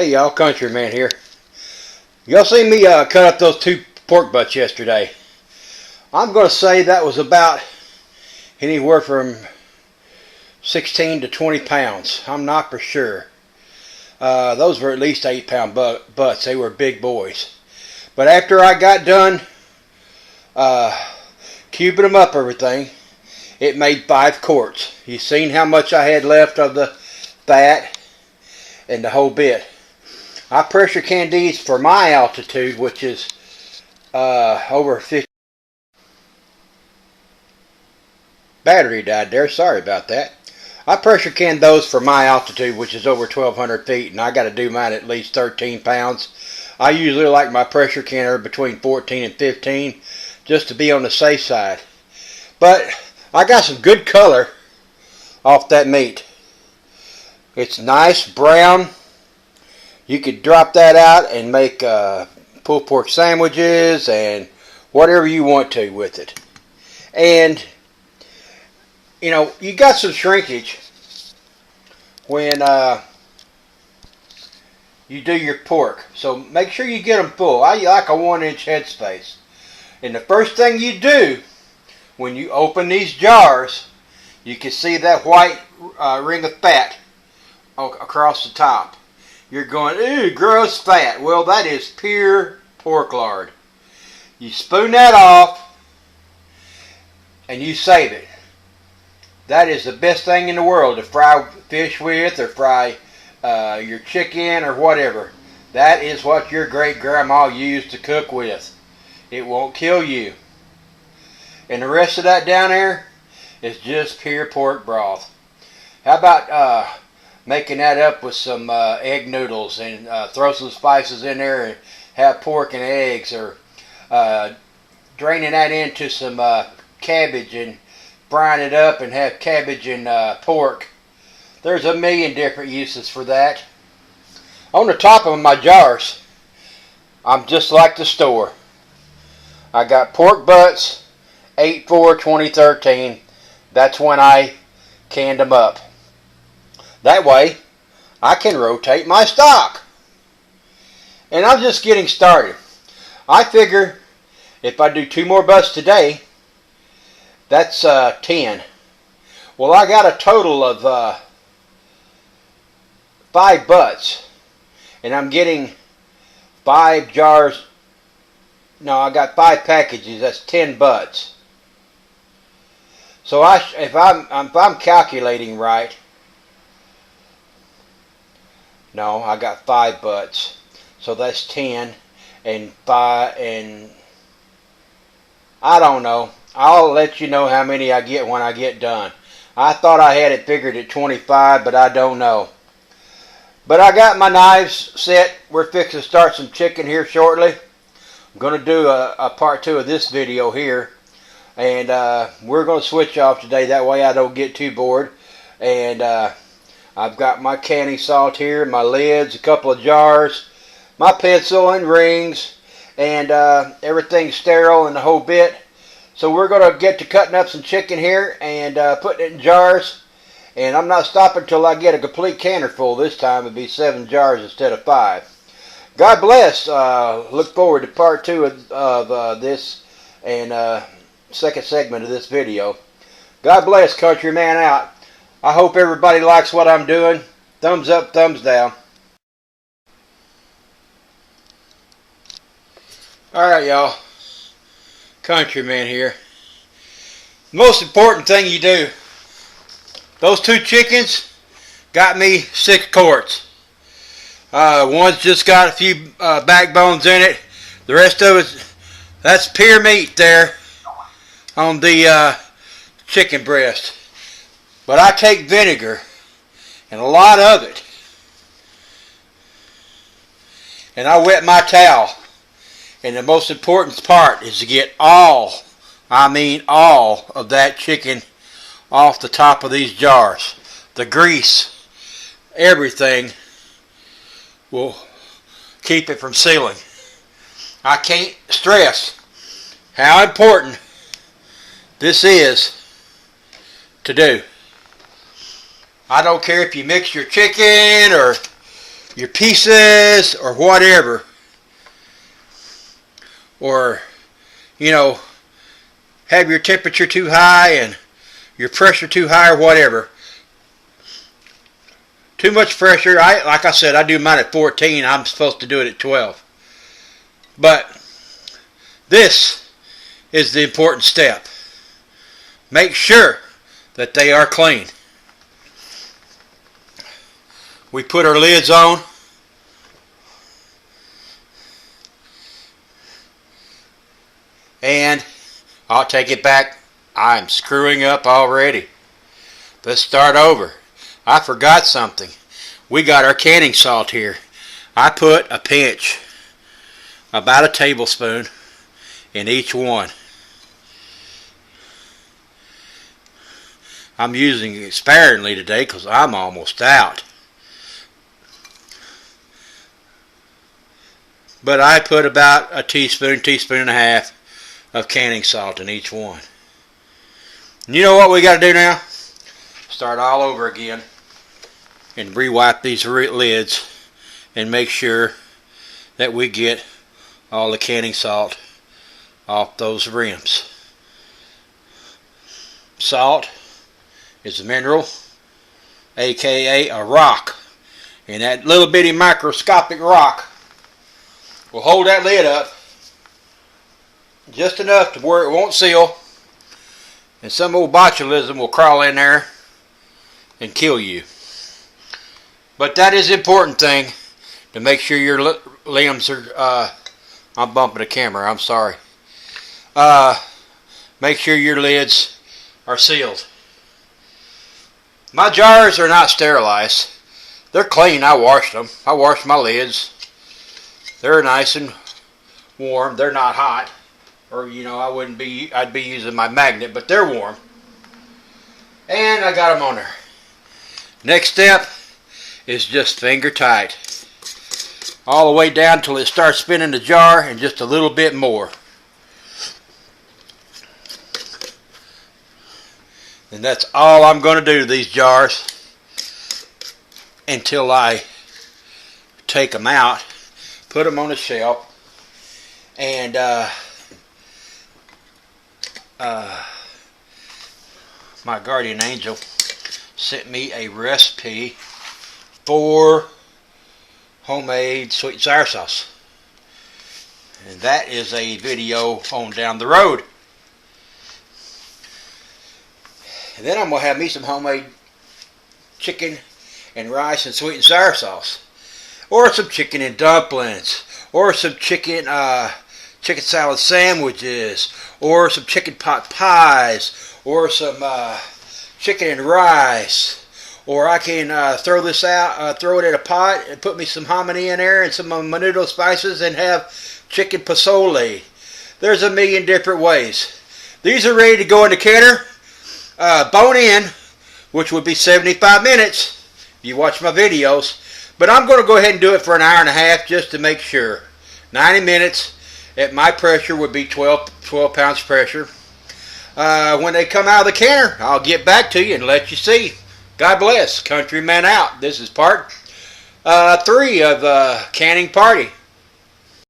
Hey y'all, Countryman here. Y'all seen me cut up those two pork butts yesterday. I'm going to say that was about anywhere from 16 to 20 pounds. I'm not for sure. Those were at least 8-pound butts. They were big boys. But after I got done cubing them up everything, it made 5 quarts. You seen how much I had left of the fat and the whole bit. I pressure canned these for my altitude, which is over 50. Battery died there. Sorry about that. I pressure canned those for my altitude, which is over 1,200 feet, and I got to do mine at least 13 pounds. I usually like my pressure canner between 14 and 15, just to be on the safe side. But I got some good color off that meat. It's nice brown. You could drop that out and make pulled pork sandwiches and whatever you want to with it. And, you know, you got some shrinkage when you do your pork. So make sure you get them full. I like a 1-inch headspace. And the first thing you do when you open these jars, you can see that white ring of fat across the top. You're going, ooh, gross fat. Well, that is pure pork lard. You spoon that off and you save it. That is the best thing in the world to fry fish with, or fry your chicken or whatever. That is what your great grandma used to cook with. It won't kill you. And the rest of that down there is just pure pork broth. How about making that up with some egg noodles and throw some spices in there and have pork and eggs, or draining that into some cabbage and frying it up and have cabbage and pork. There's a million different uses for that. On the top of my jars, I'm just like the store. I got pork butts, 8/4/2013. That's when I canned them up. That way, I can rotate my stock. And I'm just getting started. I figure if I do 2 more butts today, that's 10. Well, I got a total of 5 butts. And I'm getting 5 jars. No, I got 5 packages. That's 10 butts. So if I'm calculating right, no, I got 5 butts. So that's 10 and 5, and I don't know. I'll let you know how many I get when I get done. I thought I had it figured at 25, but I don't know. But I got my knives set. We're fixing to start some chicken here shortly. I'm going to do a part 2 of this video here. And we're going to switch off today. That way I don't get too bored. And I've got my canning salt here, my lids, a couple of jars, my pencil and rings, and everything's sterile and the whole bit. So we're going to get to cutting up some chicken here and putting it in jars. And I'm not stopping until I get a complete canner full. This time it'll be 7 jars instead of 5. God bless. Look forward to part 2 of this and second segment of this video. God bless. Countryman out. I hope everybody likes what I'm doing. Thumbs up, thumbs down. Alright, y'all. Countryman here. Most important thing you do. Those 2 chickens got me 6 quarts. One's just got a few backbones in it. The rest of it, that's pure meat there on the chicken breast. But I take vinegar, and a lot of it, and I wet my towel. And the most important part is to get all, I mean all, of that chicken off the top of these jars. The grease, everything will keep it from sealing. I can't stress how important this is to do. I don't care if you mix your chicken or your pieces or whatever, or you know, have your temperature too high and your pressure too high or whatever. Too much pressure, like I said, I do mine at 14. I'm supposed to do it at 12. But this is the important step. Make sure that they are clean. We put our lids on. And I'll take it back. I'm screwing up already. Let's start over. I forgot something. We got our canning salt here. I put a pinch, about a tablespoon, in each one. I'm using it sparingly today because I'm almost out. But I put about a teaspoon, teaspoon and a half of canning salt in each one. And you know what we got to do now? Start all over again and re-wipe these lids and make sure that we get all the canning salt off those rims. Salt is a mineral, aka a rock, and that little bitty microscopic rock will hold that lid up just enough to where it won't seal, and some old botulism will crawl in there and kill you. But that is the important thing, to make sure your limbs are, I'm bumping the camera, I'm sorry. Make sure your lids are sealed. My jars are not sterilized. They're clean. I washed them. I washed my lids. They're nice and warm. They're not hot. Or, you know, I'd be using my magnet, but they're warm. And I got them on there. Next step is just finger tight. All the way down till it starts spinning the jar and just a little bit more. And that's all I'm going to do to these jars until I take them out, put them on the shelf, and my guardian angel sent me a recipe for homemade sweet and sour sauce, and that is a video on down the road. And then I'm going to have me some homemade chicken and rice and sweet and sour sauce, or some chicken and dumplings, or some chicken salad sandwiches, or some chicken pot pies, or some chicken and rice, or I can throw this out, throw it in a pot and put me some hominy in there and some menudo spices and have chicken pozole. There's a million different ways. These are ready to go in the canner, bone in, which would be 75 minutes if you watch my videos. But I'm going to go ahead and do it for an hour and a half just to make sure. 90 minutes at my pressure would be 12 pounds pressure. When they come out of the canner, I'll get back to you and let you see. God bless. Countryman out. This is part 3 of Canning Party.